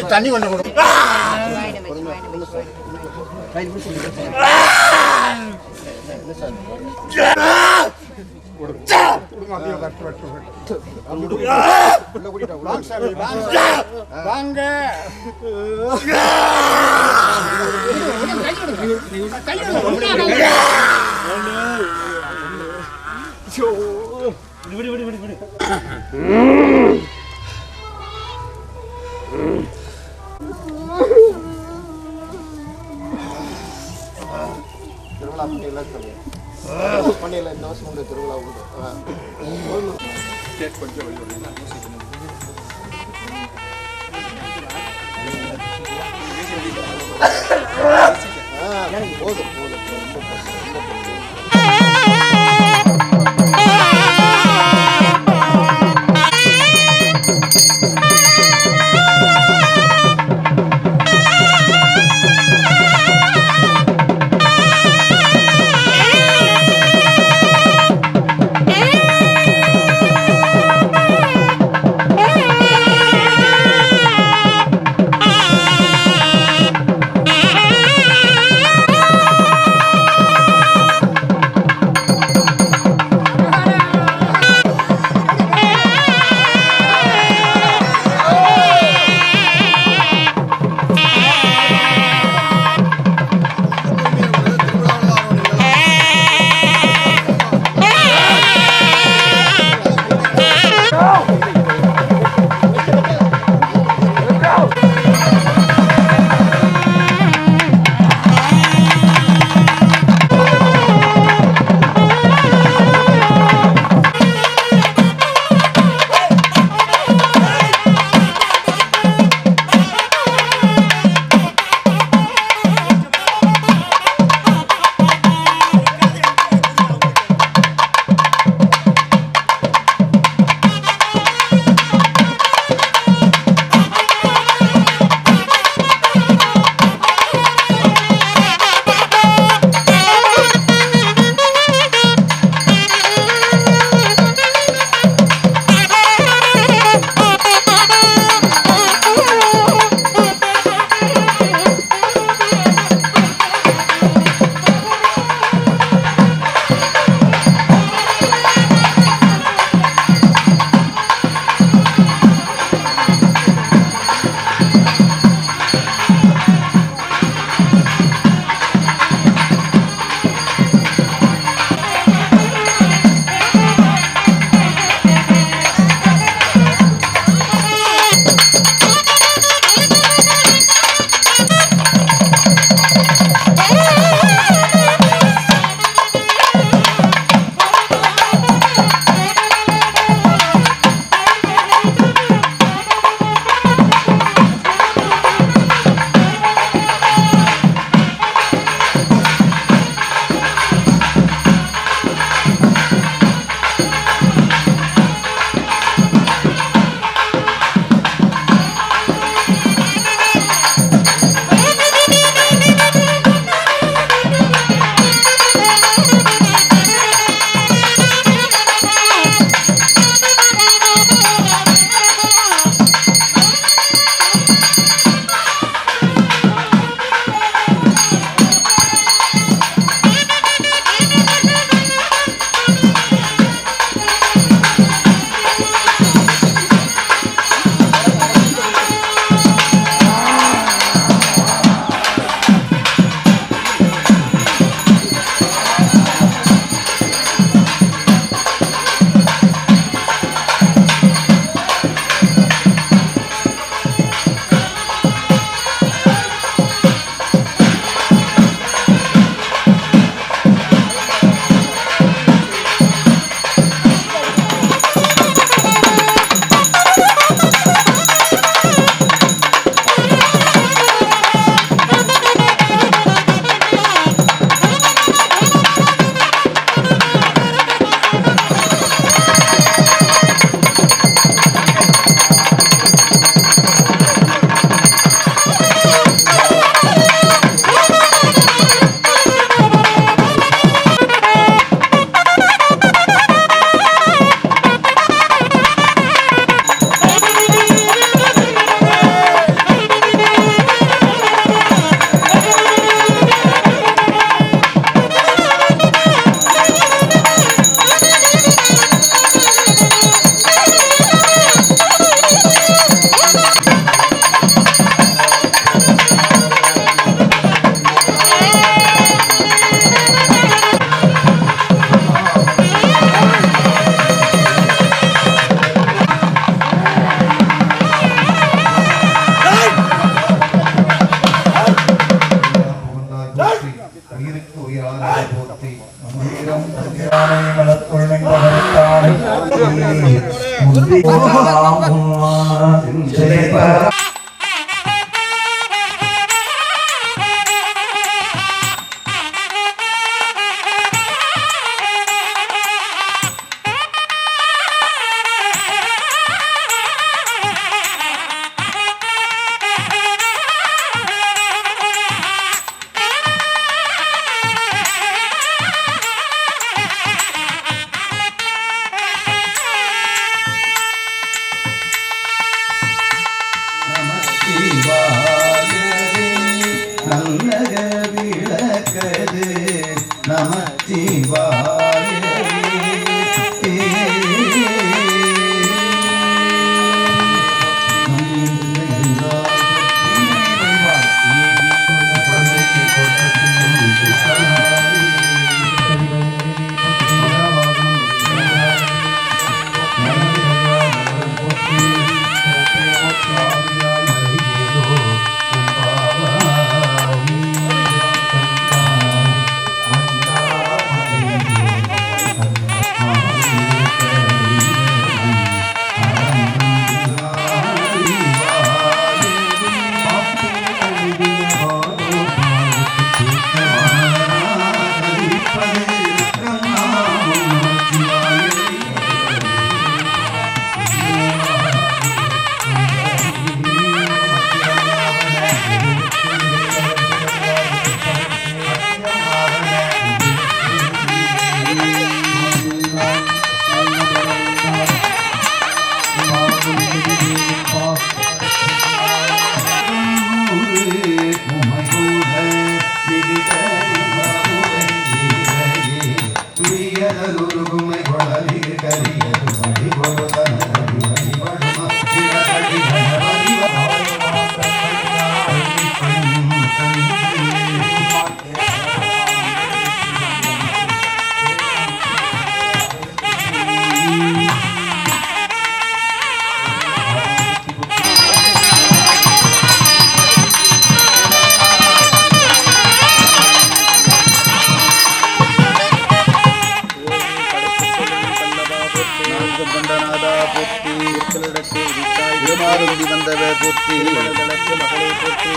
தண்ணி கொண்டு வாங்க விடு விடு விடு விடு திருவிழா பண்ணிடலாம் இந்த வருஷம் உண்டு திருவிழா கொஞ்சம் போதும் போதும்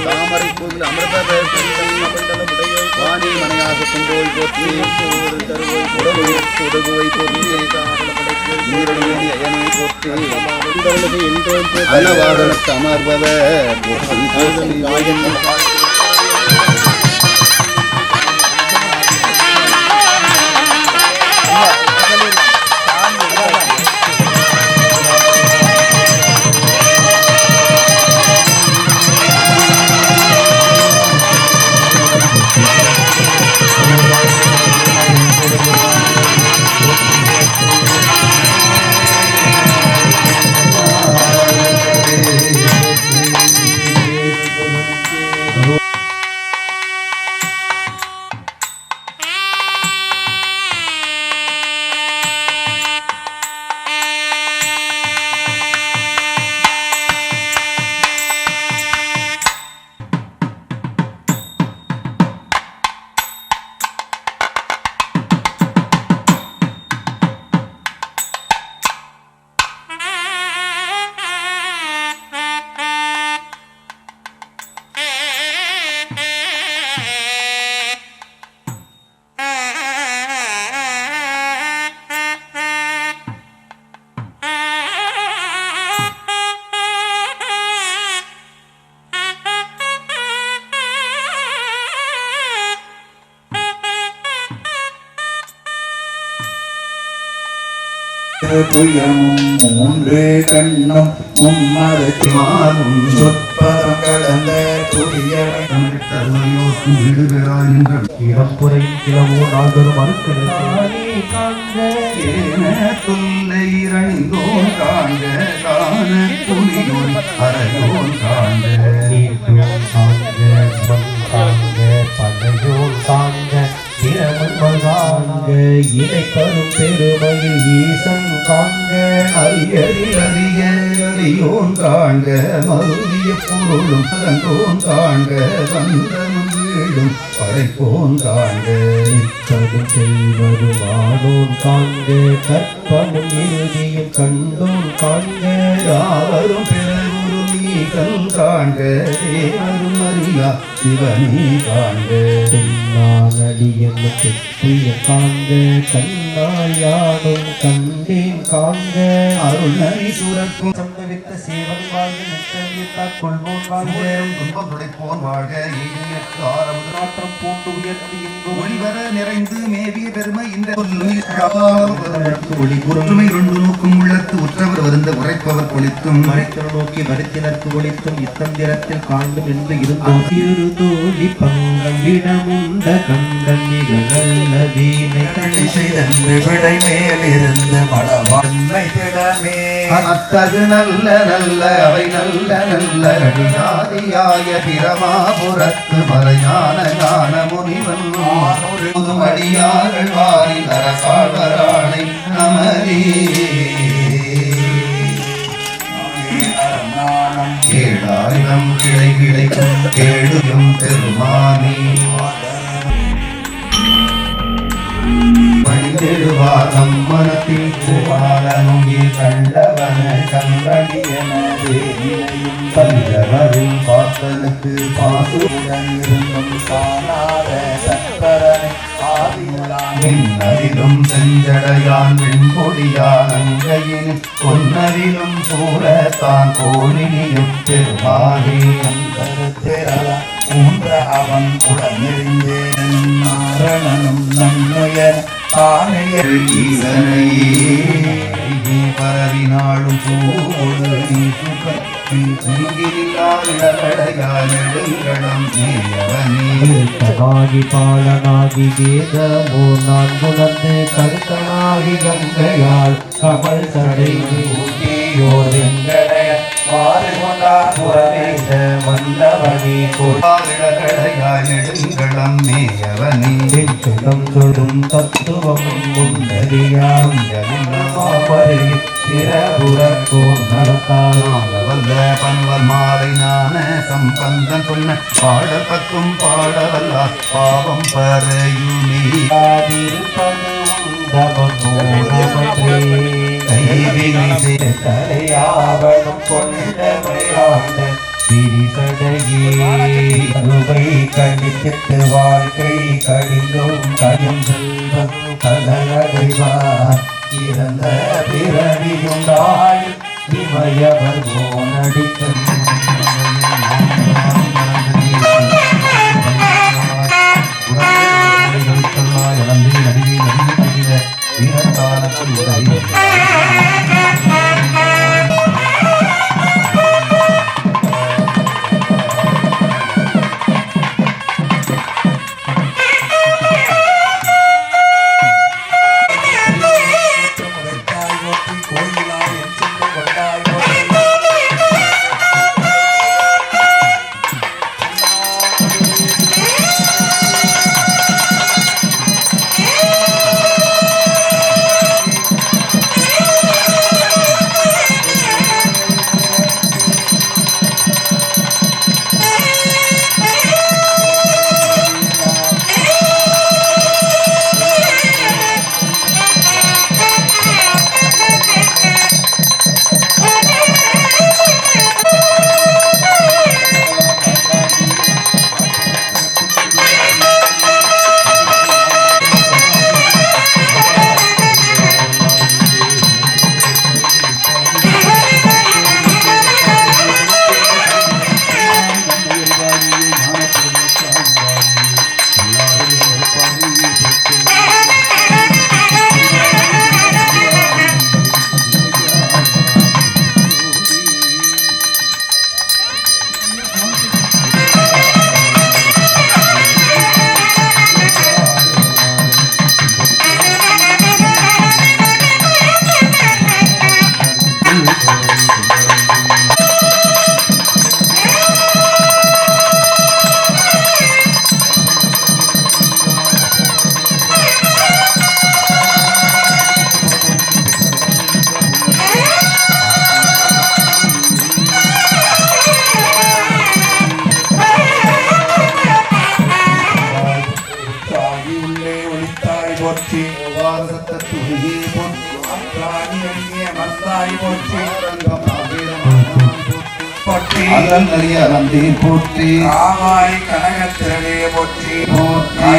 தாமரை கோவில் அமிர்த வாணி மனையாக செங்கோல் போற்றி உடகுவை போற்றி நீரடிவேணி அயனை போற்றி அன்னவாதனத்து அமர்பவர் போற்றி புயமும் மூன்று கண்ணும் மும்மரத்திமாரும் சொற்பதம் கடந்த இடம்புரை கிளவோ நாள்தோறும் துல்லைரணிந்தோன் காண்க காண துணியோன் அறையோன் காண்க பதையோன் காண்க திறமன்காண்க இணை கரும் பெருமையில் ஈசன் காண்க அறிய அறியோன் காண்க மருவிய பொருளும் அதன்றோன் காண்க வந்தனும் வீழும் படைப்போன் காண்க நிற்பதும் செய்வதும் ஆனோன் காண்க கற்பமும் இறுதியும் கண்டோன் காண்க யாவரும் பிறகுரு நீகன் காண்க தேவரும் அறியா சிவனே காண்க தென்னானடியன் பெற்றிய காண்க கண்ணாயானும் கண்டேன் காண்க அருணனை சுரக்கும் சம்பவித்த சேவன் வாழ்க நித்தவித்தாக் கொள்வோன் வாழ்க துன்பம் துடைப்போன் வாழ்க ஈழியற்கு ஆரம்பு நாற்றம் பூண்டு உயர்ந்து எங்கும் ஒளிவர நிறைந்து மேவிய பெருமை இந்த ஒளி பொருள்மை இரண்டு நோக்கும் உள்ளத்து உற்றவர் வருந்த உரைப்பவர் கொளித்தும் மறைத்தல் நோக்கி மறுத்தினர்க்கு ஒளித்தும் இத்தந்திரத்தில் காண்டும் என்று இருந்தோம் இரு தோழி பங்கம் விடமுண்ட கண்டன் நிகழல்ல வீணை கண்ணி செய்தன்று விடை மேலிருந்து மடவாண்மை திடமே அத்தகு நல்ல நல்ல அவை நல்ல நல்ல அடியாதியாய பிரமாபுரத்து மலையான ஞான முனிவன் அடியார்கள் வாரி அரசாழ்வராணை நமரே கேடாயிரம் கிளை கிடைக்கும் கேடுயும் பெருமானே பணிந்தெழுவார் நம் மனத்தில் புவாரனும் கண்டவன கண்டடியனதே நிலையும் பல்லவரில் பார்த்தனுக்கு பாசுடன் இருந்தும் காணாத சக்கரனை மின்னதிலும் செஞ்சடையான் வெண்கொடியான் அங்கையின் பொன்னரிலும் சூழத்தான் கோழினியும் பெருமானே அந்தரத்திரலாம் ஊன்ற அவன் உடனெறிந்தேன் நாரணனும் நன்மையன் ஆணையர் ஈசனையே பரவினாலும் போடு நீ சுகம் கருத்தனாகி பாலனாகி வேதமோ நான் குணர்ந்து கருத்தனாகி கங்கையால் கமல் சடை ஊட்டியோர் வெங்கடைய மாறு கொண்டார் புறவேத வந்தவனி நெடுங்களம் மேயவனே சுடம் சொடும் தத்துவமும் முன்னறியாம் சிறபுறக்கோர் நடத்தால் வல்ல பன்வல் மாலை நான சம்பந்தன் சொன்ன பாடல் பத்தும் பாடவல்லார் பாவம் பறையுமே ஆதிருப்பது உண்டவனோடே கைவினை தலையாவனும் கொண்டவையாண்ட திரிசடையே அருவை கணித்திட்டு வாழ்க்கை கடிந்தும் கடும் செல்வம் கடலடைவார் இறந்த பிறவியுண்டாய் இமயவர் போனடிக்கும் வீரத்தானத்தில் உதவி பாவசத்துணியே போற்றி மந்தாய் போற்றி போற்றி அலந்தே போற்றி ஆவாய் கனகத்திரளே போற்றி போற்றி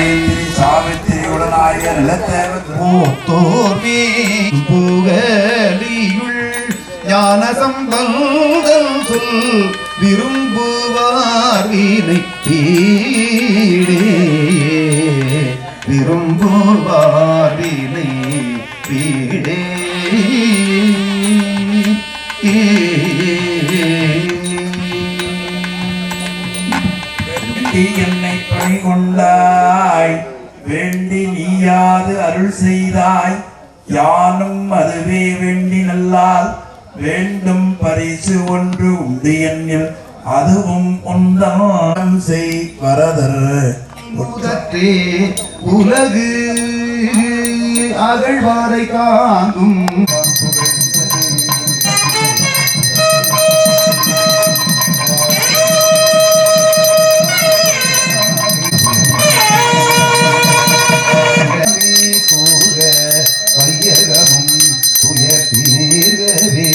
சாவித்திரி உடனாய நிலத்தேவ போத்தோர்மே புகலியுள் ஞான சம்பந்தம் சொல் விரும்புவார் வீணை பீடே விரும்புவார் வீணை பீடே என்னை பணி கொண்டாய் வேண்டி நீயாது அருள் செய்தாய் யானும் அதுவே வேண்டி நல்லால் வேண்டும் பரிசு ஒன்று உண்டு என்னில் அதுவும் உந்தம் செய் வரதர் முதற்றே உலகு அகழ்வாரை காங்கும் வையகமும் துயர் தீர்கவே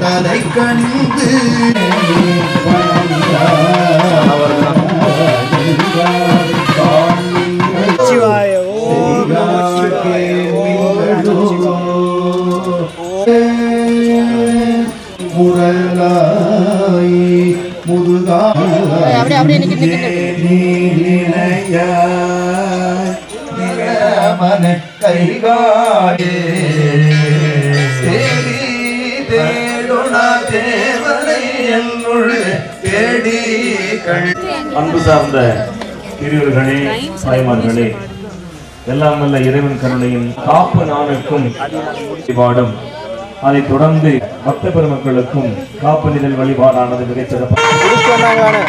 தலை கணிந்து சிவாய ஓம் நம சிவாய ஓம் நம சிவாய முரளா பரமன கைகாயே தேடி தேடுனா தேவனை என்னுள் தேடி அன்பு சார்ந்த பெரியோர்களே, தாய்மார்களே, எல்லாம் வல்ல இறைவன் கருணையின் காப்பு நானுக்கும் வழிபாடும் அதைத் தொடர்ந்து பக்த பெருமக்களுக்கும் காப்பு நிழல் வழிபாடானது மிகச் சிறப்பாக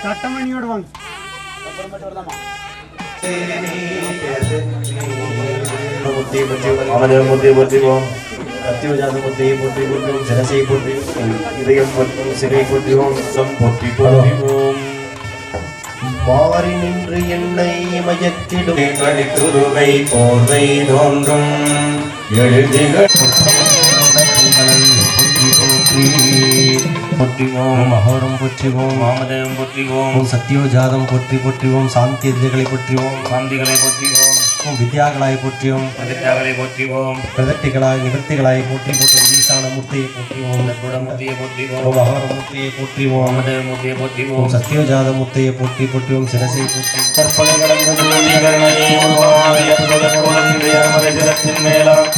சட்டமணியோடு வாங்க. மாறி நின்று என்னை மயக்கிடும் கழித்துருவை போர்வை தோன்றும் எழுதிகள் போற்றிவோம், அகோரம் போற்றிவோம், வாமதேவம் போற்றிவோம், சத்தியோஜாதம் போற்றி போற்றிவோம், சாந்தி விதிகளை போற்றிவோம், சாந்திகளை போற்றிவோம், வித்யாகளாய் போற்றியோம், வித்யாகளை போற்றிவோம், பிரதட்டிகளாய் நிவர்த்திகளாய் போற்றி போற்றுவோம், ஈசான மூர்த்தியை போற்றிவோம், குடமூர்த்தியை போற்றிவோம், அகோரமூர்த்தியை போற்றிவோம், வாமதேவமூர்த்தியை போற்றிவோம், சத்தியோஜாத மூர்த்தியை போற்றி போற்றுவோம், சிரசை போற்றி கற்பனை கடந்த மேலாம்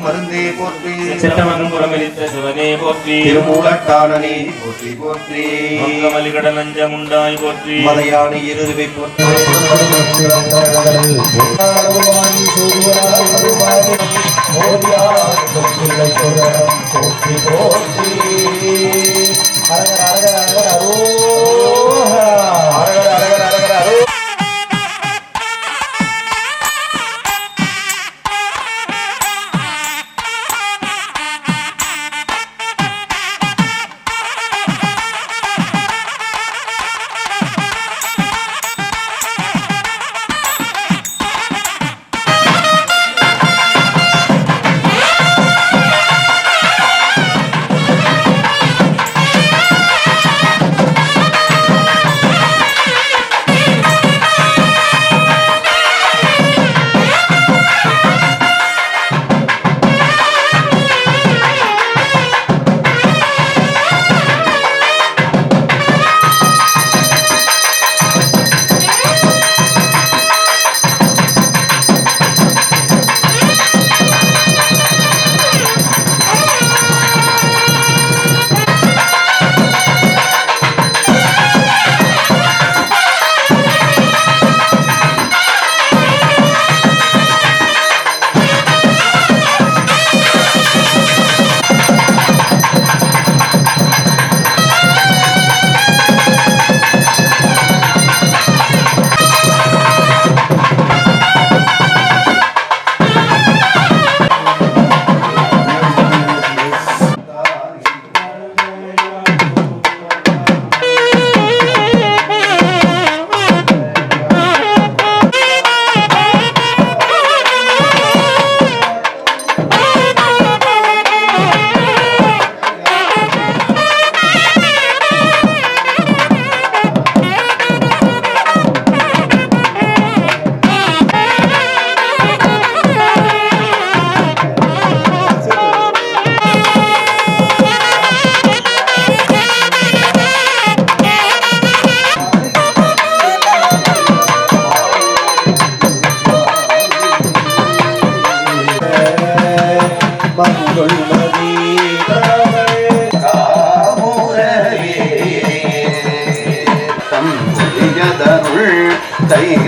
மருந்தே போற்றி சித்தமன் புறமெளித்த சிவனே போற்றி திருமூலட்டான நீதி போற்றி போற்றி மங்கமலிகட நஞ்சமுண்டாய் போற்றி மலையாணி இருவை போற்றி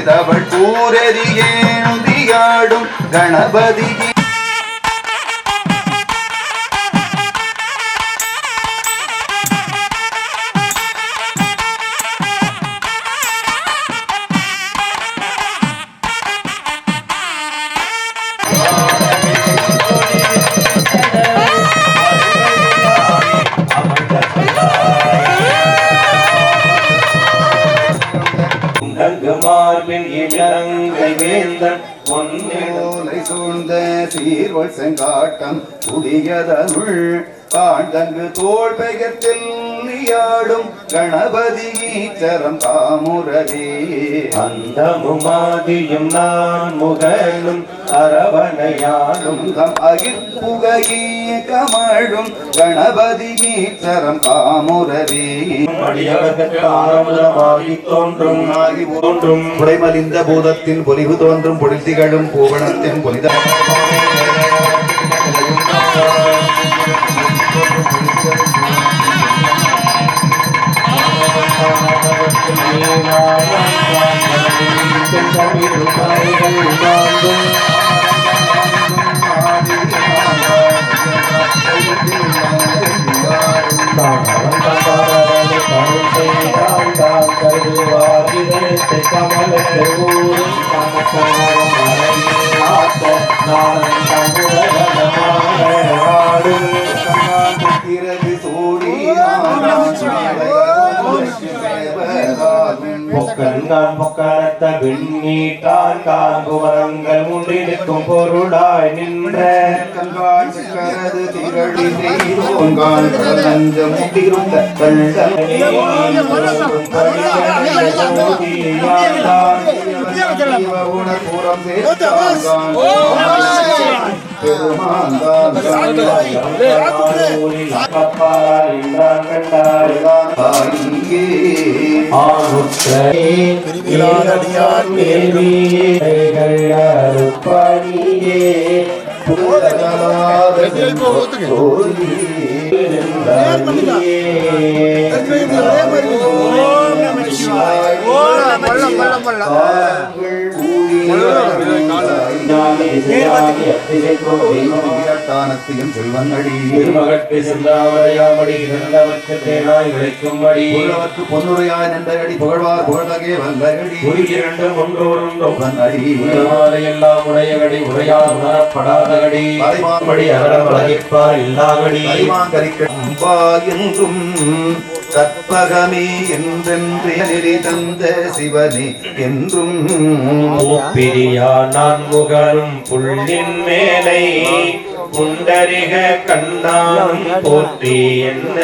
செய்தவள் கூரெறியேந்தியாடும் கணபதி மார்பின் இளங்கை வேந்தன் பொன்னை சூழ்ந்த சீர்வள் செங்காட்டம் குடியதனுள் காண்டங்கு தோல் பெயர்த்தில் ஆடும் கணபதி ஈச்சரம் காமுரவே அந்தமுமாதியும் நான் முகனும் அரவணையாடும் தம் அகிர்புகையே கமழும் கணபதி ஈச்சரம் காமுரவே அடியவர்கட்காரமுதமாகி தோன்றும் புடைமலிந்த பூதத்தின் பொலிவு தோன்றும் பொழில் திகழும் பூவனத்தின் பொலித பொக்கலத்த வெண்ணீட்டான் காங்குவரங்கள் முன்றிருக்கும் பொருளாய் நின்ற கங்காய்கரது திரளி செய்தோங்கால் கலஞ்சம் முட்டிருந்த உணர்புறம் தானத்தையும் செல்வங்கடி திருமகற்கு செல்லாமடி இறந்தவர்க்கு தேனாய் விளைக்கும்படி புகழவர்க்கு பொன்னுரையாய் நின்றடி புகழ்வார் புகழ்தகே வல்லகடி இரண்டும் ஒன்றோருண்டும் வந்தடி எல்லாம் உடையகடி உரையால் உணரப்படாதகடி படி அகலம் வளர்ப்பார் இல்லாகடி என்றும் கற்பகமே என்றென்று நெறி தந்த சிவனே என்றும் பிரியா நான் முகலும் புள்ளின் மேலை புண்டரிக கண்ணான் போற்றி என்ன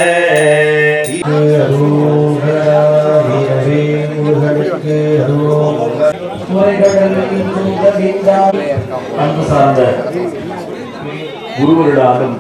அன்பு சார்ந்த குருவருடாலும்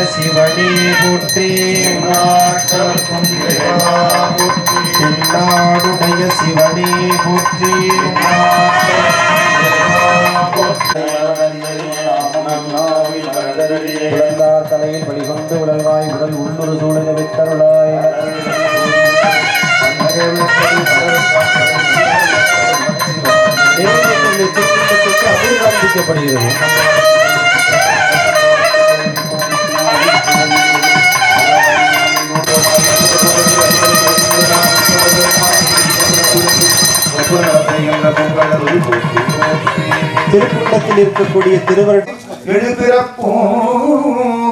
சிவனே போற்றி நாடுடைய சிவனே போற்றி தலையில் வழிகொண்டு உடல்வாய் உடல் உள்ளொரு சூழலை வித்தருளாய் திருக்குண்டத்திற்கு அமுது காண்பிக்கப்படுகிறது. திருக்குண்டத்தில் இருக்கக்கூடிய திருவருடம்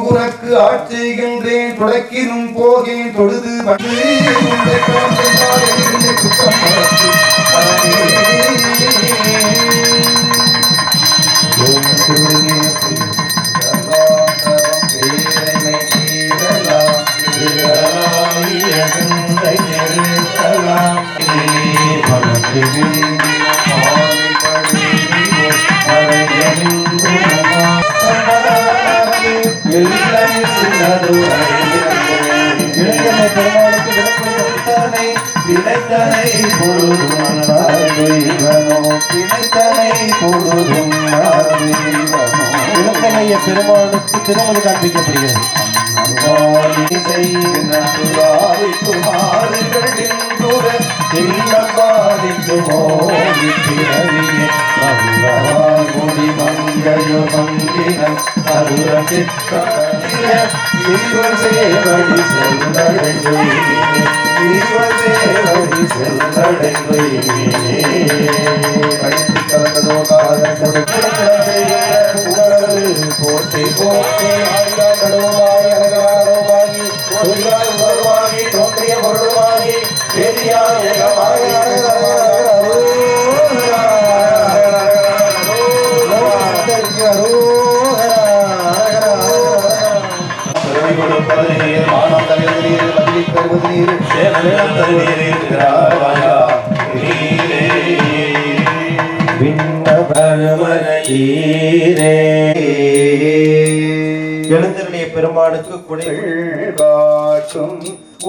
உனக்கு ஆட்சிகின்றேன் தொடக்கினும் போகேன் தொழுது பெருமானுக்கு திருமணம் காண்பிக்கப்படுகிறது. எழுந்தருடைய பெருமானுக்கு குடைகள் காட்டும்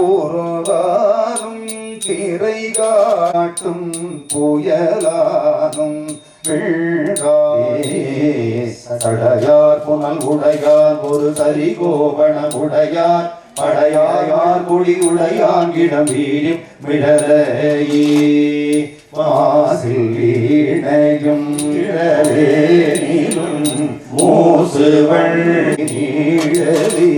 ஊருகாலும் திரை காட்டும் புயலானும் சடையார் புனல் உடையார் ஒரு சரி கோவண உடையார் படையாயார் குடி உடையாங்கிடம் வீடும் விடலையே மாசில் வீணையும் மூசுவள் நீழலே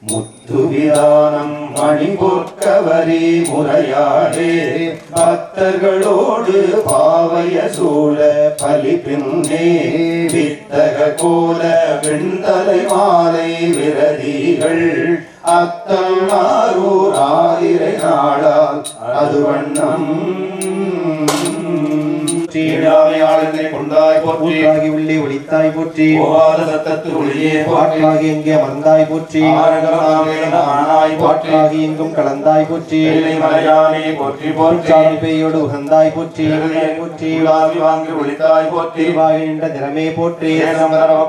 முத்துவிதானம் மணிபொற்கவரி முறையாடே பக்தர்களோடு பாவைய சூழ பலி பின்னே வித்தக கோல வெண்தலை மாலை விரதிகள் அத்தல் ஆரூர் ஆயிரை நாளால் அது வண்ணம் கொண்டாய் போற்றி உள்ளே ஒளித்தாய் போற்றி சத்தத்து ஒளியே பாட்டாகி எங்கே அமர்ந்தாய் போற்றி பாட்டாகி எங்கும் கலந்தாய் போற்றி மலையானே போற்றி போற்றி பேயோடு உகந்தாய் போற்றி போற்றி வாங்கி ஒளித்தாய் போற்றி வாகி நின்ற திறமே போற்றி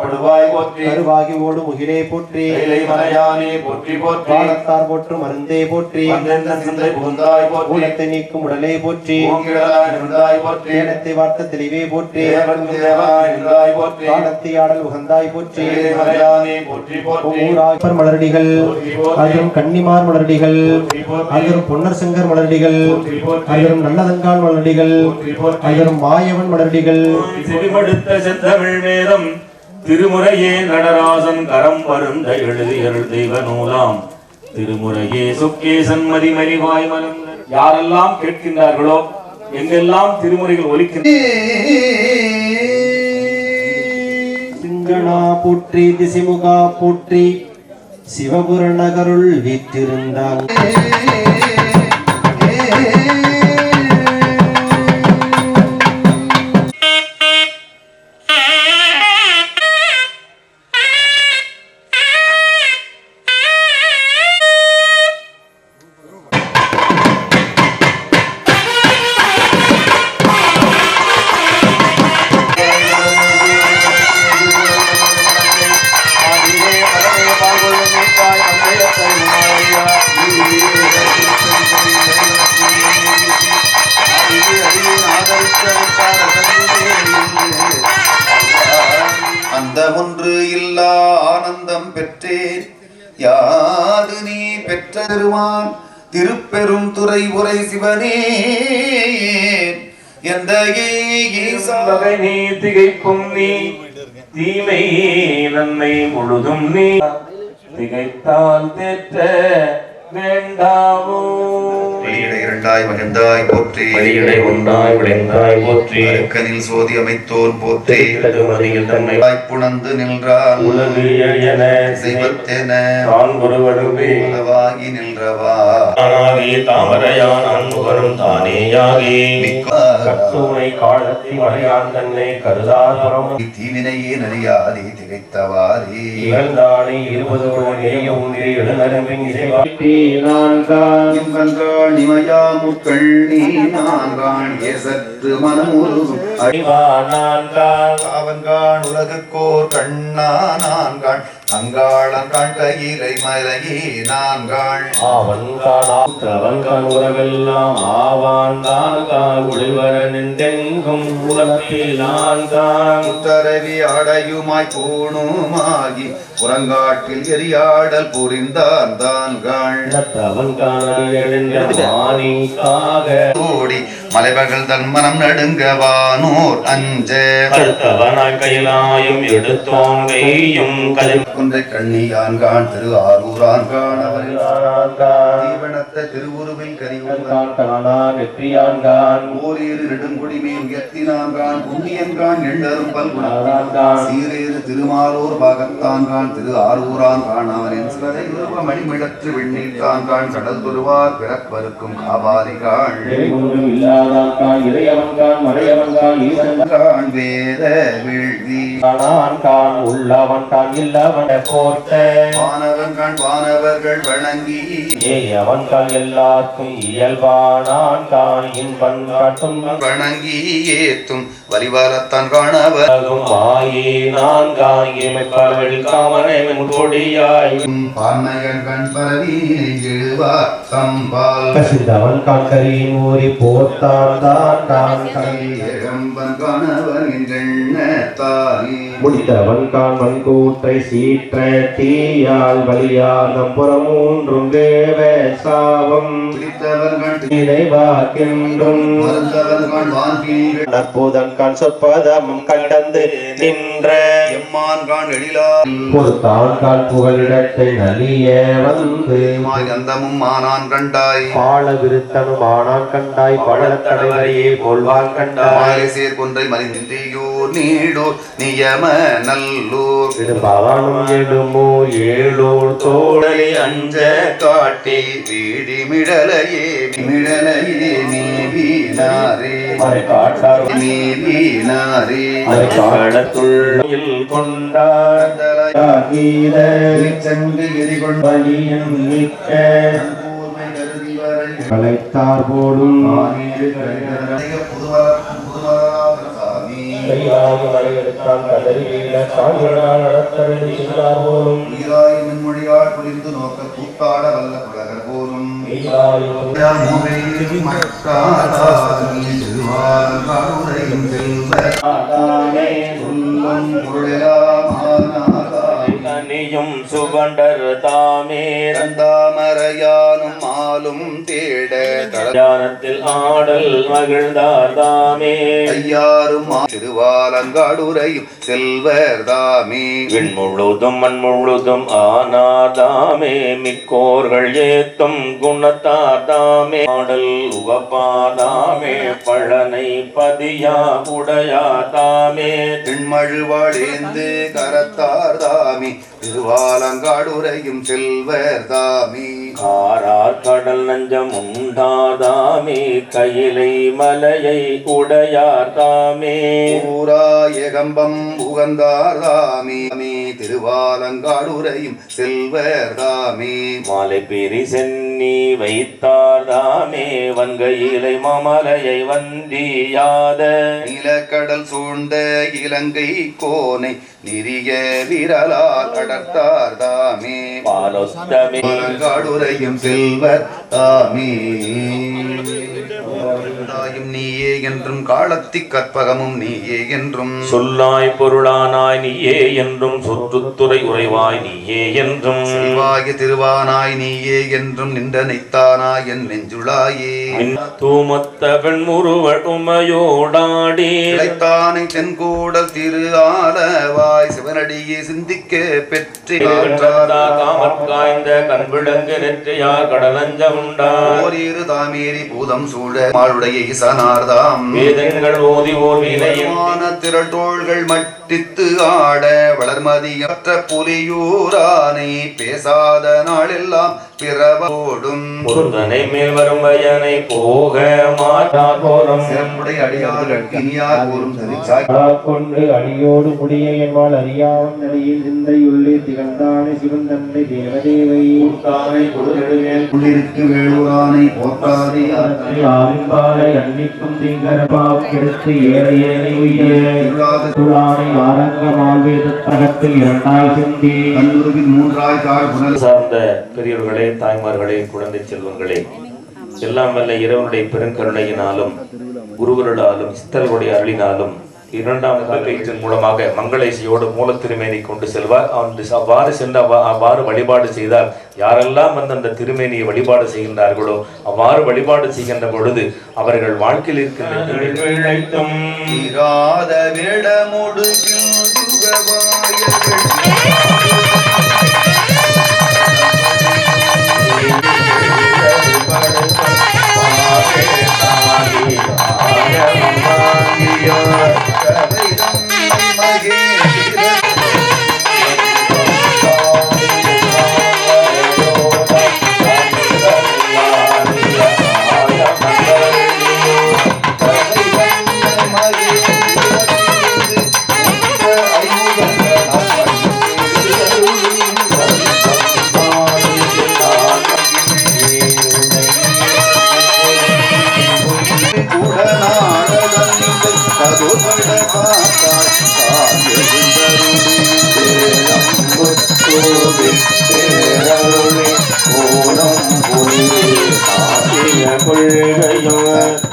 படுவாய் போற்றி கருவாகி ஓடு முகிலே போற்றி மலையானே போற்றி போற்றி காலத்தார் போற்று மருந்தே போற்றி ஊனத்தை நீக்கும் உடலே போற்றி போற்றி வார்த்த தெளிவே போற்றி காலத்தை ஆடல் உகந்தாய் போற்றி மலரடிகள் அதிலும் கன்னிமார் மலரடிகள் அதிலும் பொன்னர் சங்கர் மலரடிகள் அதிலும் நல்லதங்கால் மலரடிகள் அதிலும் மாயவன் மலரடிகள் செவிமடுத்த செந்தமிழ் வேதம் திருமுறையே நடராசன் கரம் வருந்த எழுதியருள் தெய்வ நூலாம் திருமுறையே சுக்கே சன்மதி மறிவாய் மலம். யாரெல்லாம் கேட்கின்றார்களோ எங்கெல்லாம் திருமுறைகள் சிங்கனா போற்றி திசிமுகா போற்றி சிவபுர நகருள் வீற்றிருந்தார் அந்த ஒன்று இல்லா ஆனந்தம் பெற்றேன் யாது நீ பெற்ற திருமான் திருப்பெரும் துறை உரை சிவனே எந்த ஈசா மகனே திகைப்பும் நீ தீமை நன்மை முழுதும் நீ திகைத்தால் தேற்ற வேண்டாமோ வெளியிட இரண்டாய் மகிழ்ந்தாய் போற்றி வெளியிடை ஒன்றாய் விளைந்தாய் போற்றி அருக்கனில் சோதி அமைத்தோன் போற்றி மதியில் தன்னை புணர்ந்து நின்றான் உலகு என செய்வத்தென தான் ஒருவருவே உலவாகி நின்றவா தானாகி தாமரையான் அன்புகரும் தானேயாகி கட்டுரை காலத்தி மறையான் தன்னை கருதாபுரம் தீவினையே நறியாதே திகைத்தவாரே இகழ்ந்தானே 20 கோடியை ஒன்றி எழுநரம்பின் இசைவாட்டி நிமயாமுக்கள் நீ நான்கான் ஏசற்று மனமுருகும் அவன்கான் உலகுக்கோர் கண்ணா நான்கான் அங்காளன் காண் கையிலை மலையே நான்காள் அவன்கான் உறவெல்லாம் ஆவான் தான் ஒளிவர நின்றெங்கும் உலகில் நான்கான் முத்தரவி ஆடையுமாய் பூணுமாகி புறங்காட்டில் எரியாடல் புரிந்தான் தான்காள் ஓடி மலைபகள் தன் மனம் நடுங்கவானோர் அஞ்ச கையிலாயும் எடுத்தோம் வெய்யும் குன்றை கண்ணியான்கான் திரு ஆரூரான்கான் தீவனத்த திருவுருவில் கரிவுள்கான் ஓரேறு நெடுங்குடிமேல் உயர்த்தினான்கான் புண்ணியன்கான் எண்ணரும் பல்குணான் சீரேறு திருமாலோர் பாகத்தான்கான் திரு ஆரூரான்கான் அவனின் சிறதை உருவ மணிமிடற்று வெண்ணீர்த்தான்கான் கடல் துருவார் பிறப்பருக்கும் காபாலிகாள் வேத வீழ்வி உள்ளவன் தான் இல்லவன் போர்த்த வானவன் காண் வானவர்கள் வணங்கி அவன் தான் எல்லாருக்கும் இயல்பானான் தான் இன்பன் காட்டும் வணங்கி ஏத்தும் வலிவாரத்தான் காணவர் மாயே நான் காய்மைப்பவள் காமனை கொடியாய் பான்மையன் கண் பரவி எழுவார் சம்பால் கசிந்தவன் காக்கரியின் ஊறி போர்த்தான் தான் கான் ஏகம்பன் காணவர் எண்ணத்தாரி முடித்தவன் காண்பன் கூற்றை சீற்ற தீயால் வலியாதம் புறமூன்றும் தேவ சாபம் பிடித்தவர் கண் நினைவாக்கின்றும் மருந்தவர் கண் வான்கீழ் நற்போதன் கான் சொற்பதமும் கண்டந்து நின்ற எம்மான் காண் எழிலா பொறுத்தான் கான் புகலிடத்தை நலிய வந்து அந்தமும் மானான் கண்டாய் பாழ விருத்தனும் ஆனான் கண்டாய் படலத் தலைவரையே கொள்வான் கண்டாய் சேர் கொன்றை மலிந்தியோர் நீடோர் நியம நல்லூர் பவானும் எழுமோ ஏழோர் தோழலை அஞ்ச காட்டி வீடி மிடலையே மிடலையே நீ வீணாரே காட்டார் நீ வீணாரே காடத்துள் கொண்டார் சென்று எரிகொண்ட வலியும் மிக்க கலைத்தார் போலும் மொழியால் புரிந்து நோக்க கூத்தாட வல்ல புலகர் போலும் நீயும் சுகண்டர் தாமே தந்தாமரையானும் ஆளும் தேட தியானத்தில் ஆடல் மகிழ்ந்தார் தாமே ஐயாரும் திருவாலங்காடுரையும் செல்வர் தாமே விண் முழுதும் மண் முழுதும் ஆனார் தாமே மிக்கோர்கள் ஏத்தும் குணத்தார் தாமே ஆடல் உவப்பாதாமே பழனை பதியா உடையா தாமே திண்மழுவாழேந்து கரத்தார் தாமே திருவாலங்காடுரையும் செல்வர் தாமே ஆரார் கடல் நஞ்சம் உண்டாதாமே கையிலை மலையை உடையார் தாமே ஊராயகம்பம் உகந்தார் தாமே திருவாலங்காடுரையும் செல்வர் தாமே மாலை பெரி சென்னி வைத்தார் தாமே வன்கையிலை மாமலையை வந்தியாத நிலக்கடல் சூழ்ந்த இலங்கை கோனை நிறிய விரலால் அடர்த்தார் தாமே பாலொத்தமே காடுரையும் செல்வர் தாமே காயும் நீயே என்றும் காலத்தி கற்பகமும் நீயே என்றும் சொல்லாய் பொருளானாய் நீயே என்றும் சொற்றுத்துறை உறைவாய் நீயே என்றும் சிவாய திருவானாய் நீயே என்றும் நின்ற நெய்த்தானாய் என் நெஞ்சுளாயே தூமத்த வெண்முருவள் உமையோடாடி இளைத்தானை தென்கூடல் திரு ஆலவாய் சிவனடியே சிந்திக்க பெற்று காமற்காய்ந்த கண்விளங்கு நெற்றியார் கடலஞ்சம் உண்டா ஓரிரு தாமேரி பூதம் சூழ மாளுடைய ஈசனார்தாம் வேதங்கள் ஓதி ஓர் வீணையான திரட்டோள்கள் மட்டித்து ஆட வளர்மதியற்ற புலியூரானை பேசாத நாளெல்லாம் பிறவோடும் பொருதனை மேல் வரும் பயனை போக மாட்டார் போலும் சிறப்புடைய அடியார்கள் இனியார் கூறும் தரிச்சாய் கொண்டு அடியோடு முடிய என்பால் அறியாவன் நடியில் சிந்தையுள்ளே திகழ்ந்தானே சிவன் தன்னை தேவதேவை உள்ளிருக்கு வேளூரானை போற்றாதே ஆவின்பாலை அன்னிக்கும் திங்கரபாவ் கெடுத்து ஏழை ஏழை உய்யானை ஆரங்க மால்வேத தகத்தில் இரண்டாய் சிந்தி கண்ணுருவில் மூன்றாய் தாழ் புனல் சார்ந்த பெரியவர்களே, தாய்மார்களே, குழந்தை செல்வங்களே, எல்லாம் வல்ல இறைவனுடைய பெருங்கருணையினாலும் குருவருளாலும் சித்தர்களுடைய அருளினாலும் இரண்டாம் கல்வெற்றின் மூலமாக மங்களேசியோடு மூல திருமேனி கொண்டு செல்வார். அவ்வாறு சென்று அவ்வாறு வழிபாடு செய்தால் யாரெல்லாம் வந்து அந்த திருமேனியை வழிபாடு செய்கின்றார்களோ அவ்வாறு வழிபாடு செய்கின்ற பொழுது அவர்கள் வாழ்க்கையில் இருக்கின்ற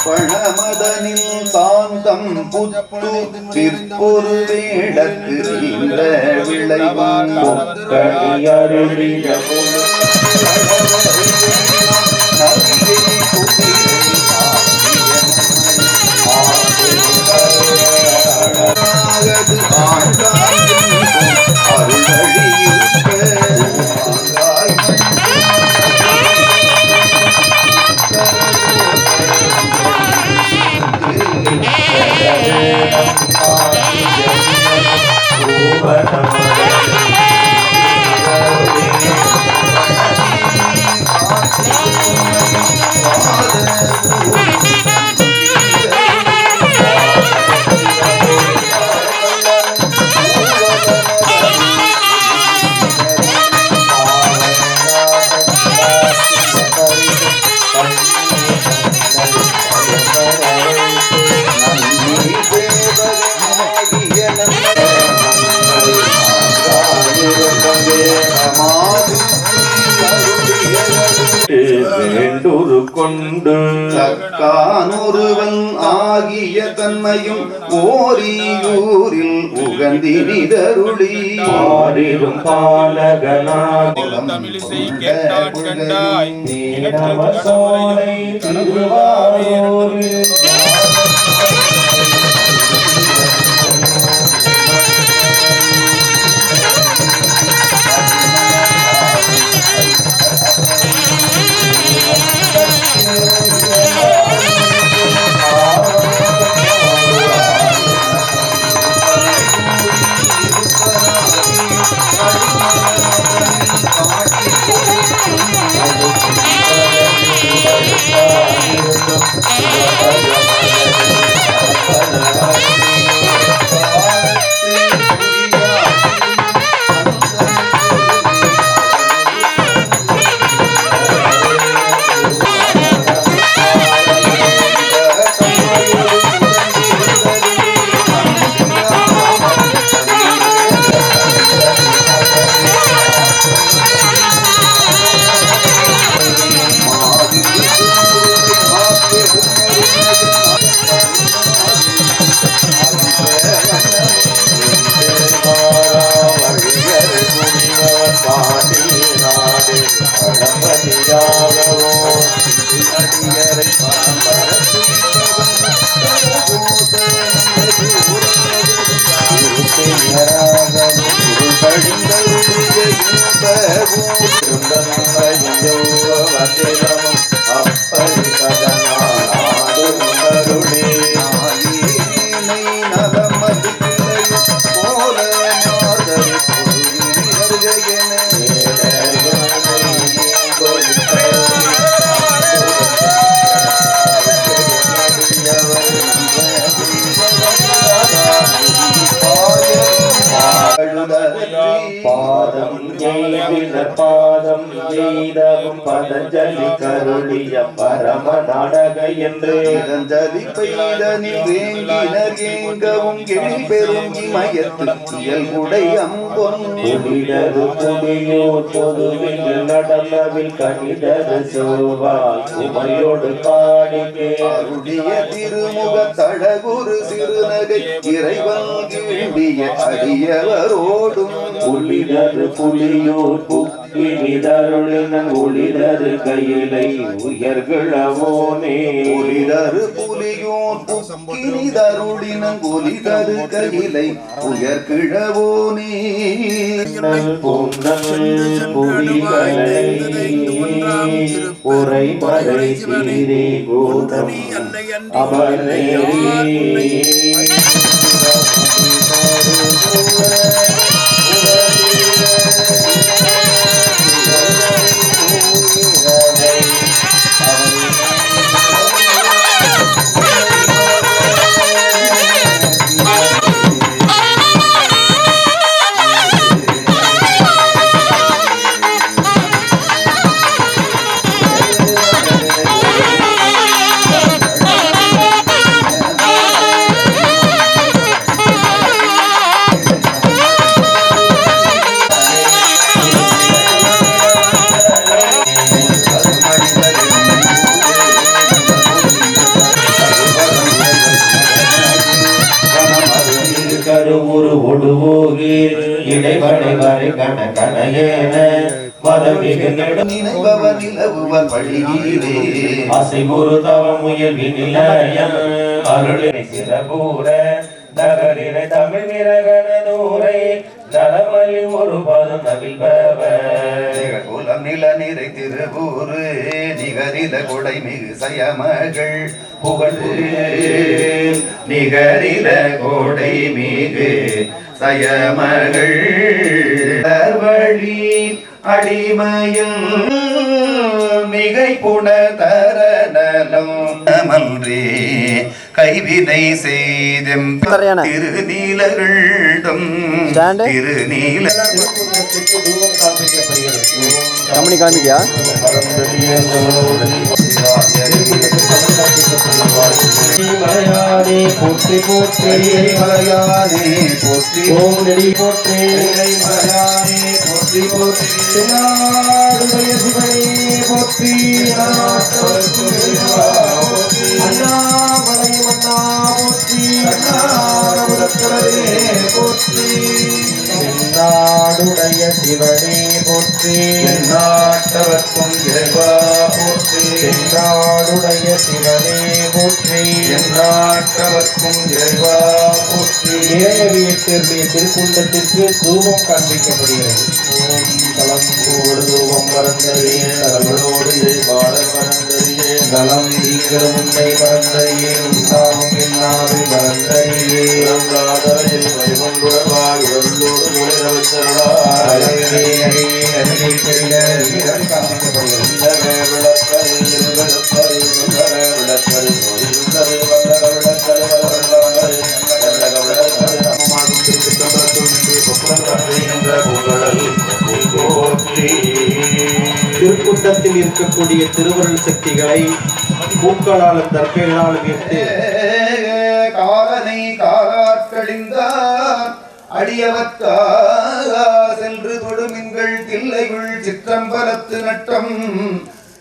பழமதனில் சாந்தம் புத்து பிற்பொரு வேடக்கு இந்த விளைவான் கொண்டு சக்கானொருவன் ஆகிய தன்மையும் ஓரியூரில் உகந்தினிதருளி ஆடிரும் பாலகனாய் திருவாரூர் பாதம் எய்தவும் பதஞ்சலி கருளிய பரம நாடக என்று பதஞ்சலி பெய்தனில் வேங்கினர் ஏங்கவும் எழி பெரும் இமயத்து இயல்புடை அம்பொன் குடிடது குடியோர் பொதுவில் நடனவில் கணிதது சோவாய் உமையோடு பாடிக்கே அருடைய திருமுக தழகுரு சிறுநகை இறைவன் கீழ்விய அடியவரோடும் புலிதரு புலியோர் புக்கினிதருளினன் ஒளிதரு கையிலை உயர்கிழவோனே ஒளிதரு புலியோர் புக்கினிதருளினன் ஒளிதரு கையிலை உயர்கிழவோனே உரைமறை சீரே கோதம் அமரே கருவுரு ஒடுவோகி இடைவடை வரை கண கணையேன மதமிகு நினைபவன் நிலவுவன் வழியிலே ஆசை ஒரு தவம் முயல்வினிலயம் அருளினை சிறகூர நகரினை தமிழ் விரகன நூரை நலமலி ஒரு பாதம் நவில்பவ குலம் நில நிறை திருவூரு நிகரில கொடை மிகு சயமகள் புகழ் நிகரில கொடை மிகு சயமகள் வழி அடிமையும் மிகை புன தரநலம் மன்றே கைவினை செய்தும் திருநீலகள்டும் திருநீல காமிக்கியா மலையானே போற்றி போற்றி மலையானே போற்றி ஓம் நெடி போற்றி மலையானே போற்றி போற்றி நாடுடைய சிவனே போற்றி அண்ணாமலை மன்னா போற்றி போற்றி நாடுடைய சிவனே போற்றி நாட்டவர்க்கும் இறைவா போற்றி நாடுடைய சிவனே போற்றி நாட்டவர்க்கும் இறைவா போற்றி இறையவியத்திற்குரிய திருக்குண்டத்திற்கு தூபம் காண்பிக்கப்படுகிறது ஓம் தலம் கோடு தூபம் மறந்தறியே தலங்களோடு இதை பாடல் மறந்தறியே தலம் நீங்கள் முன்னை மறந்தறியே உண்டாகும் என்னாவை மறந்தறியே ஆதரையில் பரிமொன்றுடவாய் உடலோடு நுழைதவச்சருளாயே அருகே பெரிய வீரன் காண்பிக்கப்படுகிறது திருக்கூட்டத்தில் இருக்கக்கூடிய திருவருள் சக்திகளை பூக்களாலும் தர்ப்பைகளாலும் ஈர்த்து காலனை காலாற்றழிந்தார் அடியவத்தா சென்று தொடுமின்கள் தில்லைகள் சிற்றம்பலத்து நட்டம்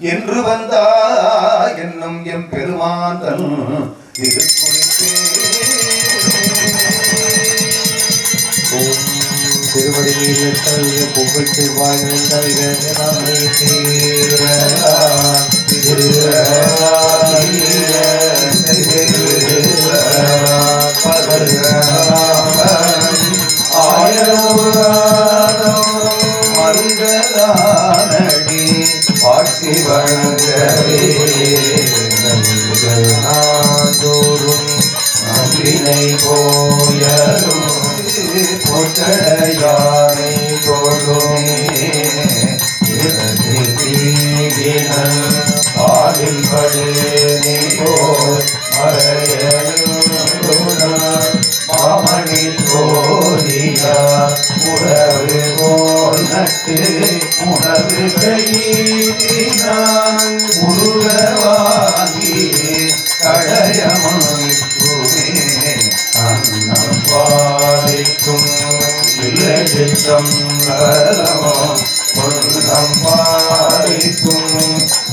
என்று வந்தா என்னும் எம் பெருமான் தன் திருவடியில் புகழ் செவ்வாய் ஆயிரம் மருங்கதா போயரும் பொட்டடையானை கொள்ளுமே பாலில் படு நீரோர் மாமணி சோதியா உறவு போல் நட்டு உணவு கையினான் உருவாகி கடையமுமே அன்னம் பாதிக்கும் இல்லை சித்தம் பொன்னம் பாதிக்கும்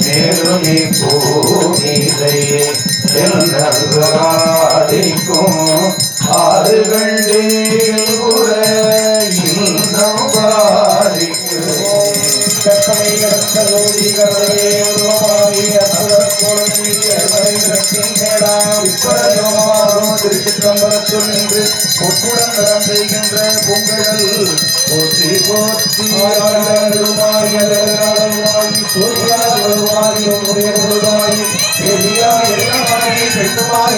நேருமி பூமிதை செல்வாதிக்கும் ஆறு கண்டில் உற இன்னம் பாதிக்கும் கற்பனை கடந்த கோடி கருணையே உருவமாகி திருச்சிற்றம்பலத்துள் நின்று ஒப்புடன் தரம் செய்கின்ற பொங்கல் போற்றி போற்றி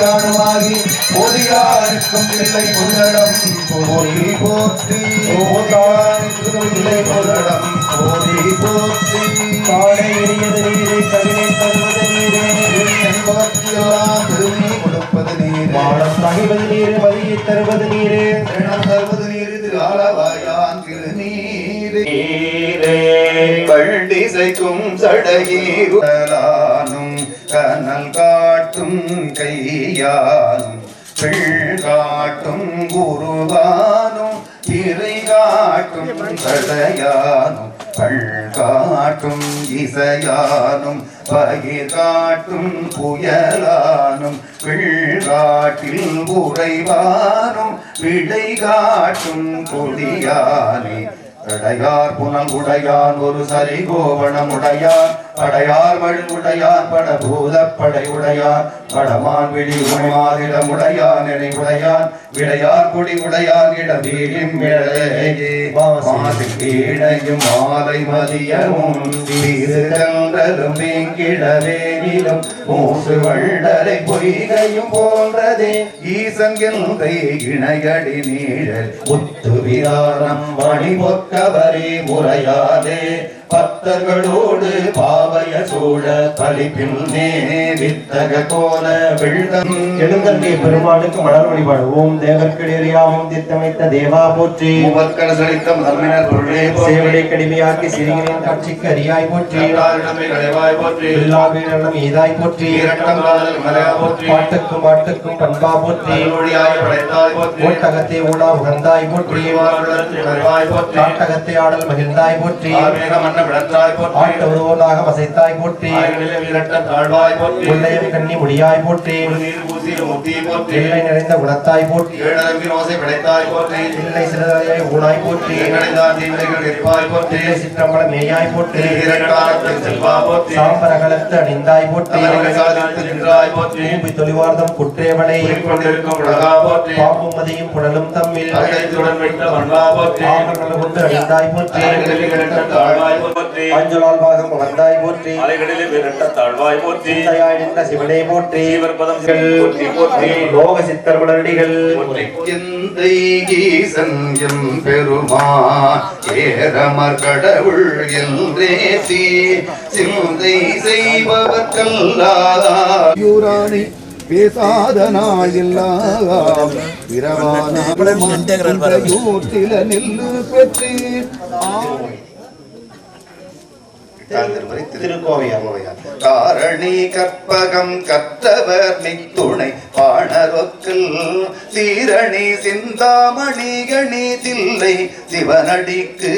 ஆடுமாகி போதியாருக்கும் இல்லை பொருளிடம் போற்றி போற்றி இல்லை பொருளிடம் போற்றி போற்றி காலை எரியது நீரை கவினை தருவது நீரே என்பவற்றையெல்லாம் பெருமை கொடுப்பது நீர் வாழம் தகைவது நீர் பதியை தருவது நீரே தருவது நீர் திரு ஆளவாயான் திருநீரே பள்ளிசைக்கும் சடையீருடலானும் கனல் காட்டும் கையானும் காட்டும் குருவானும் இறை காட்டும் சடையானும் காட்டும் இசையானும் பகிர் காட்டும் புயலானும் காட்டில் உறைவானும் விடை காட்டும் கொடியானே படையார் புனல் உடையான் ஒரு சரி கோவணம் உடையான் படையார் மழுங்குடையான் படபூத படை உடையான் படமான் விழி உமைமாதிடம் உடையான் எனை உடையான் விடையார் கொடி உடையான் இடவீழிம் விழையே இடையும் மாலை மதியமும் தீர்கண்டலும் வீங்கிடவேனிலும் மூசு வள்ளரை பொய்கையும் போன்றதே ஈசன் எந்தை இணையடி நீழல் முத்து விரானம் மணி பொற்கவரே முறையாதே பக்தர்களோடு பாவைய சூழ பலிப்பில் வித்தக கோல வெள்ளம் எழுந்தங்கே பெருமாளுக்கு மலர் வழிபாடு. ஓம் தேவர்க்கடியாவும் திட்டமைத்த தேவா போற்றி. செழித்தம் தர்மினர் பொருளே சேவலை கடுமையாக்கி சிறுகிரின் காட்சிக்கு அரியாய் போற்றி. எல்லாவிடம் ஈதாய் போற்றி. பாட்டுக்கும் பாட்டுக்கும் பண்பா போற்றி. ஓட்டகத்தை ஊடா உகந்தாய் போற்றி. நாட்டகத்தை ஆடல் மகிழ்ந்தாய் போற்றி. ஆட்டவரோடாக வசைத்தாய் போற்றி. உள்ளையும் கண்ணி முடியாய் போற்றி. எல்லை நிறைந்த குணத்தாய் போற்றி. இல்லை சிறுதாய் ஊனாய் போற்றி. சிற்றம்பல மேயாய் போற்றி. சாம்பரகலத்து அணிந்தாய் போற்றி. பூம்பி தொழிவார்தம் குற்றேவனை பாம்பும் மதியும் புனலும் தம்மில் கொண்டு அணிந்தாய் போற்றி. அஞ்சலால் பாகம் வந்தாய் போற்றி. சிந்தையாய் நின்ற சிவனே போற்றி. லோக சித்தர் மலரடிகள் பெருமான் ஏரமர் கடவுள் என்றே சிந்தை செய்பவர்கல்லாயூராணி பேசாத நாள் எல்லாம் பிரவான நெல்லு பெற்று காரணி கற்பகம் கற்றவர் நித்துணை பாணரொக்கல் சீரணி சிந்தாமணி கணி தில்லை சிவனடிக்கு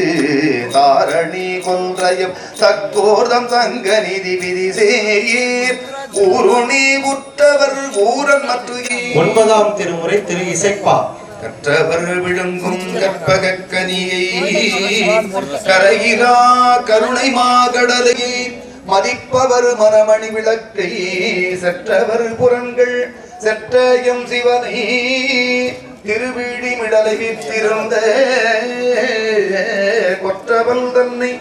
தாரணி கொன்றையும் சக்கோர்தம் சங்க நிதி விதி சேயீர் ஊருணி உற்றவர் ஊரன் மற்றும் 9ஆம் திருமுறை திரு இசைப்பா. கற்றவர் விழுங்கும் கற்பக கனியை கரையிலா கருணை மாகடலை மதிப்பவர் மரமணி விளக்கை செற்றவர் புறங்கள் செற்றயம் சிவனை திருவிழி மிடலை விற்றிருந்த கொற்றவள் தன்னை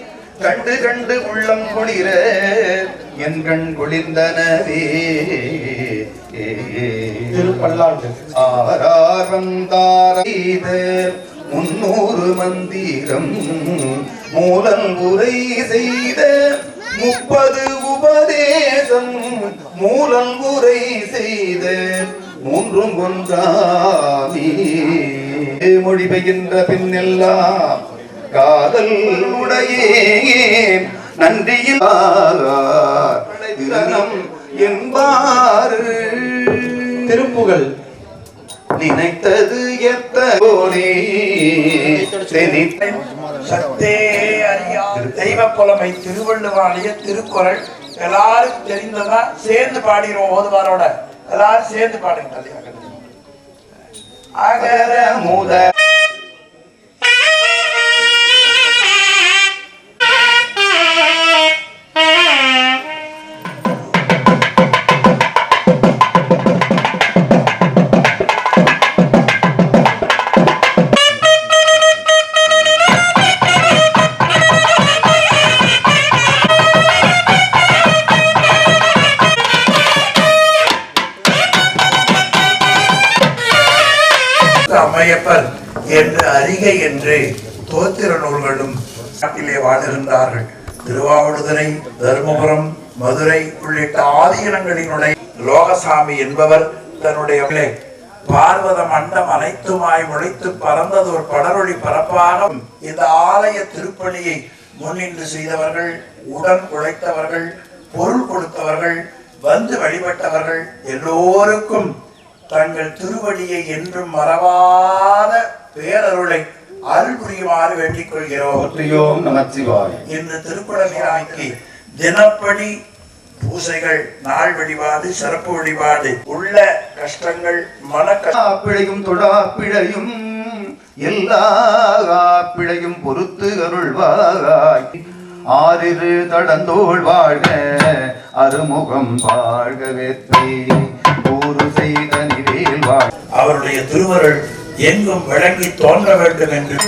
கண்டு கண்டு உள்ளம் குளிர என் கண் குளிர்ந்தனவே திருப்பல்லாண்டு ஆராரந்தார 300 மந்திரம் மூலம் உரை செய்த 30 உபதேசம் மூலம் உரை செய்த 3 ஒன்றாமி மொழிபெய்கின்ற பின்னெல்லாம் காதல் உடையே நன்றியில் என்பாரு திருப்புகழ் நினைத்தது சத்தே அறியா தெய்வ புலமை திருவள்ளுவாளிய திருக்குறள் எல்லாருக்கும் தெரிந்ததா சேர்ந்து பாடிடுவோம் ஓதுவாரோட எல்லாரும் சேர்ந்து பாடுங்க அகர முத அம்மையப்பர் என்று அறிகை என்று தோத்திர நூல்களும் நாட்டிலே வாழ்கின்றார்கள். திருவாவடுதுறை, தருமபுரம், மதுரை உள்ளிட்ட ஆதீனங்களினுடைய லோகசாமி என்பவர் தன்னுடைய பார்வத மண்டம் அனைத்துமாய் முளைத்து பறந்தது ஒரு படரொளி பரப்பாக இந்த ஆலய திருப்பணியை முன்னின்று செய்தவர்கள், உடன் உழைத்தவர்கள், பொருள் கொடுத்தவர்கள், வந்து வழிபட்டவர்கள் எல்லோருக்கும் தங்கள் திருவடியை என்றும் மறவாத பேரருளை அருள் புரியுமாறு வேண்டிக் கொள்கிறோம். இந்த திருக்குறளிற்கு தினப்படி பூசைகள், நாள் வழிபாடு, சிறப்பு வழிபாடு, உள்ள கஷ்டங்கள், பிழையும் தொழா பிழையும் எல்லா பிழையும் பொறுத்து அருள்வாய். ஆறிரு தடந்தோள் வாழ்க அருமுகம் வாழ்க வெற்றி கூறு செய்த நிலையில் வாழ். அவருடைய திருவருள் எங்கும் விளங்கி தோன்ற வேண்டும் என்று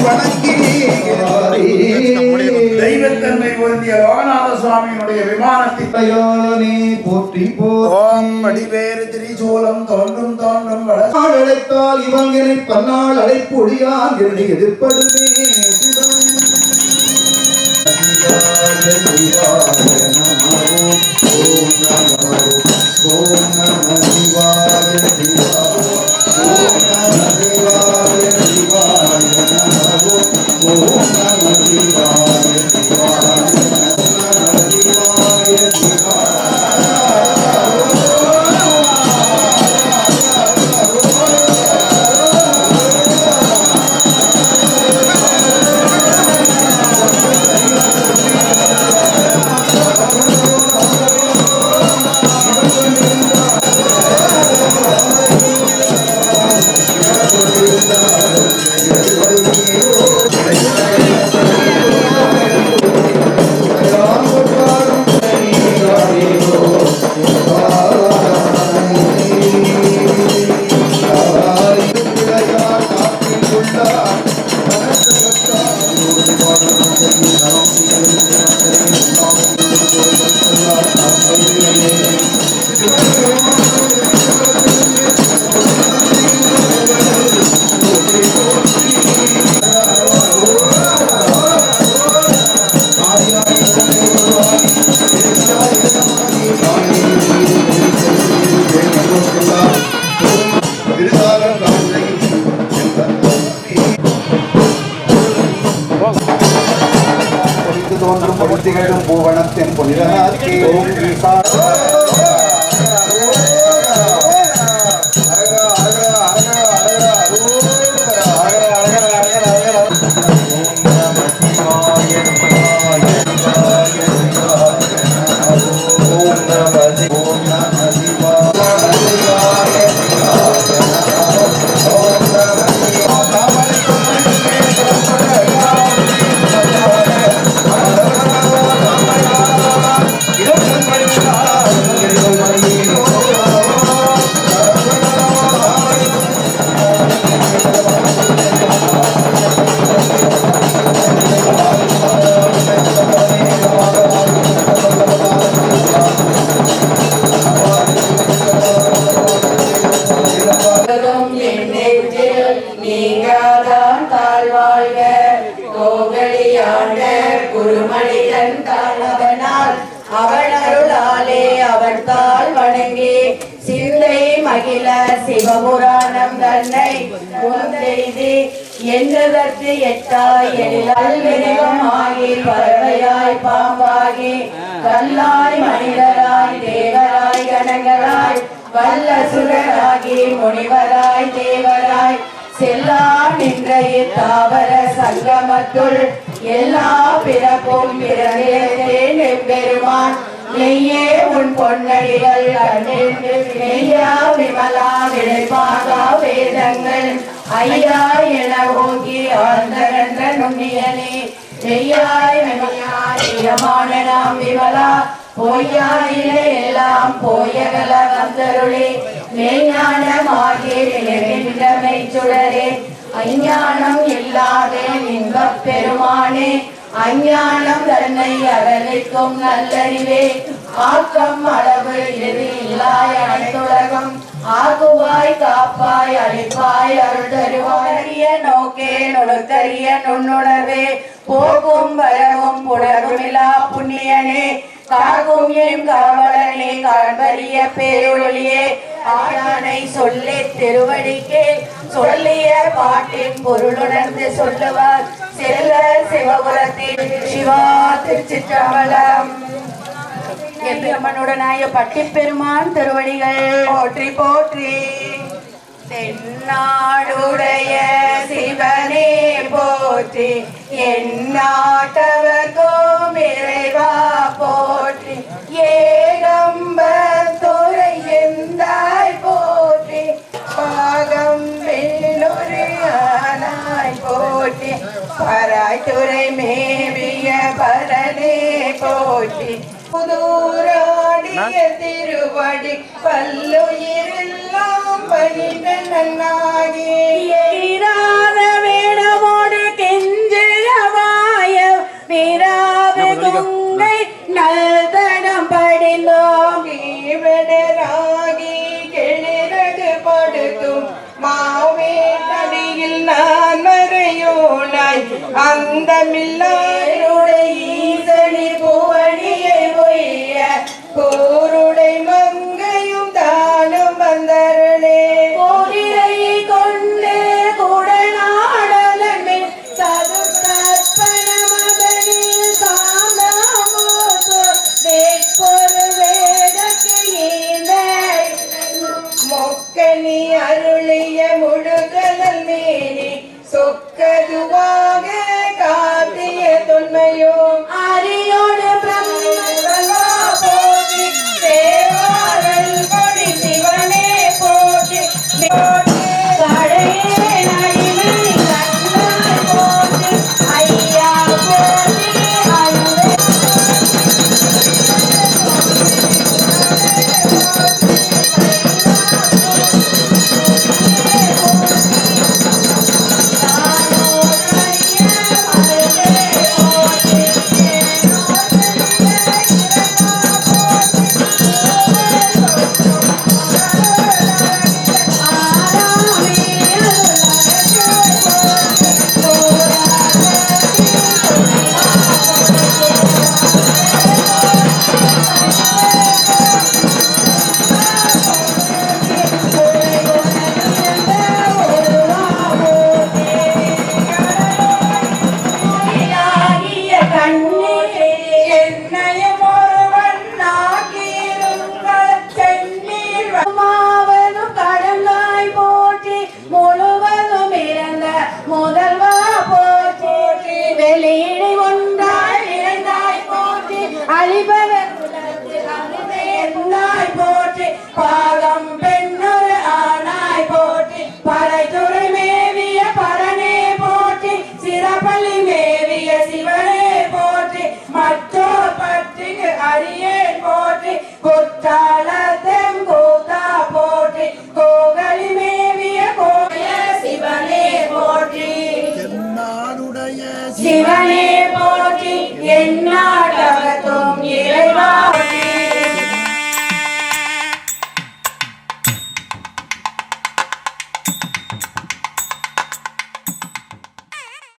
வணங்கி தெய்வத்தன்மை பொருந்திய லோகநாத சுவாமியினுடைய விமானத்தில் தயாளனே போற்றி ஓம் வடிவேறு திரிசூலம் தோன்றும் தோன்றும் அழைத்தால் இவங்களை பன்னாள் அழைப்பொழியான் என்னை எதிர்ப்படுமே ஓம் நம சிவாய சிவாய ஓம் நம சிவாய சிவாய நமோ ஓம் நம சிவாய சிவாய நம சிவாய சிவாய தோன்றும் பொருத்திகளும் பூவனத்தின் புனிதனாக்கி ஓம் ஈசா நீங்காதான் தாழ்வாழ்க கோகலியாண்ட குருமனிதன் தாழ்வனால் அவன் அருளாலே அவன் தாழ் வணங்கி சிந்தை மகிழ சிவபுராணம் தன்னை முன்தெய்தி எண்ணுதற்கு எட்டாய் எழிலால் மிருகமாகி பறவையாய் பாம்பாகி கல்லாய் மனிதராய் தேவராய் கணங்களாய் வல்ல சுரராகி முனிவராய் தேவராய் செல்லா நின்ற தாவர சங்கமத்துள் எல்லா பிறப்பும் பிறந்தேன் பெருமான் நெய்யே உன் பொன்னடிகள் கண்டிருந்து நெய்யா விமலா விளைப்பாகா வேதங்கள் ஐயா என ஓங்கி ஆழ்ந்த நுண்ணியனே நெய்யாய் மெய்யாயமான நாம் விமலா பொய்யாயிலே எல்லாம் போயகல வந்தருளே மெய்ஞானமாகி நிலைகின்ற மெய்ச்சுடரே அஞ்ஞானம் இல்லாதே இன்பப் பெருமானே அஞ்ஞானம் தன்னை அகலிக்கும் நல்லறிவே ஆக்கம் அளவு எது இல்லாய் அனைத்துலகம் ஆகுவாய் காப்பாய் அழிப்பாய் அருள் தருவாரிய நோக்கே நுணுக்கரிய நுண்ணுணர்வே போகும் வரவும் புலருமிலா புண்ணியனே காகும் என் காவலனே காண்பரிய பேரொழியே ஆயானை சொல்லி திருவடிக்கே சொல்லிய பாட்டின் பொருளுணர்ந்து சொல்லுவார் செல்ல சிவபுரத்தின் சிவா திருச்சிற்றம்பலம் எம்பெருமானுடனாய பட்டிப்பெருமான் திருவடிகள் போற்றி போற்றி. தென்னாடுடைய சிவனே போற்றி, எந்நாட்டவர்க்கும் இறைவா போற்றி, ஏகம்பர் துறை எந்தாய் போற்றி, பாகம் வெள்ளுரையானாய் போற்றி, பராய்த்துறை மேவிய பரனே போற்றி, புதூராடிய திருவடி பல்லுயிரெல்லாம் பணிந்த நன்னாகி வேடமோடு அந்தமில்லாருடைய ஈசனி புவனியை ஒய்ய கூருடை மங்கையும் தானும் வந்தருளே கோரிலை கொண்டு குடநாடலமின் சதுர்ப்பண மகனில் சாந்தாமோது வேட்பொரு வேடக்கு ஈந்த மொக்கனி அருளிய முழுகலல் மேனி சொக்கதுவாக காத்திய தொன்மையோ அரியோடு பிரம்ம போற்றி தேவாரல் கொடி சிவனே போற்றி கடையே நடிமை கண்ணாய் போற்றி ஐயா போற்றி அன்பே முதல்வா போற்றி வெளியிடை ஒன்றாய் இணைந்தாய் போற்றி அழிபவர் அமுதேந்தாய் போற்றி பாகம் பெண்ணொரு ஆனாய் போற்றி பறைத்துறை மேவிய பரனே போற்றி சிறப்பள்ளி மேவிய சிவனே போற்றி மற்றோர் பற்றிக்கு அரியேன் போற்றி குற்றாலத்தெம் கூத்தா போற்றி கோகலி மேவிய கோய சிவனே போற்றி சிவனே போற்றி எந்நாட்டகத்தும் இறை